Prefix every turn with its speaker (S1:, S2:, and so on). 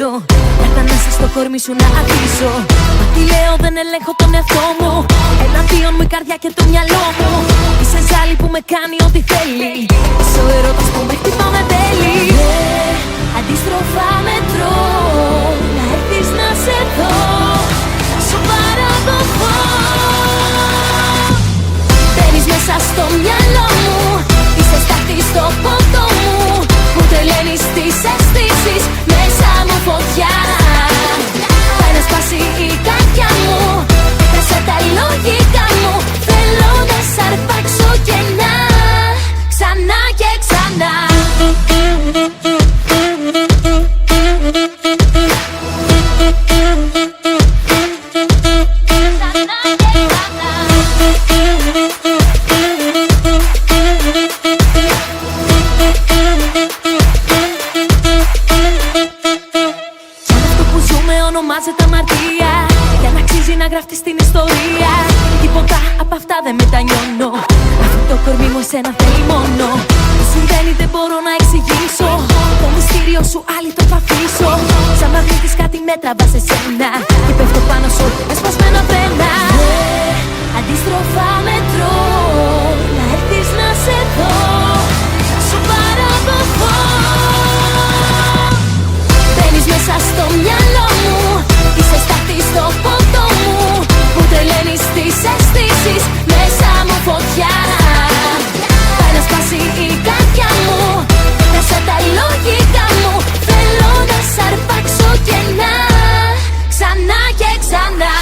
S1: ζήσω. Κατανάσα στο κορμί σου να αφήσω. Μα τι λέω, δεν ελέγχω τον εαυτό μου. Εναντίον μου η καρδιά και το μυαλό μου. Είσαι ζάλι που με κάνει ό,τι θέλει. Είσαι ο έρωτας που με χτυπά με τέλει. Αντίστροφα μετρώ. Να έρθεις να σε δω. Θα σου παραδοθώ. Μπαίνεις μέσα στο μυαλό μου. Είσαι στάχτη στο πόντο μου. Μου τρελαίνεις τις αισθήσεις. Μέσα μου φωτιά. Πάει να σπάσει η καρδιά μου. Έχασε τα λογικά μου. Θέλω να σ' αρπάξω κενά. Ξανά και ξανά. Ονομάζεται αμαρτία. Για να αξίζει να γραφτεί στην ιστορία. Τίποτα απ' αυτά δεν μετανιώνω. Αυτό το κορμί μου εσένα θέλει μόνο. Τι συμβαίνει δεν μπορώ να εξηγήσω. Το μυστήριο σου άλλη το θα αφήσω. Σαν μαγνήτης κάτι με τραβά σε σένα. Και πέφτω πάνω σου με σπασμένα φρένα. Αντίστροφα μετρώ. Να έρθεις να σε δω. Θα σου παραδοθώ. Μπαίνεις μέσα στο μυαλό μου. Είσαι στάχτη στο πόντο μου. Μου τρελαίνεις τις αισθήσεις. Μέσα μου φωτιά. Πάει να σπάσει η καρδιά μου. Έχασε τα λογικά μου. Θέλω να σ' αρπάξω κενά. Ξανά και ξανά.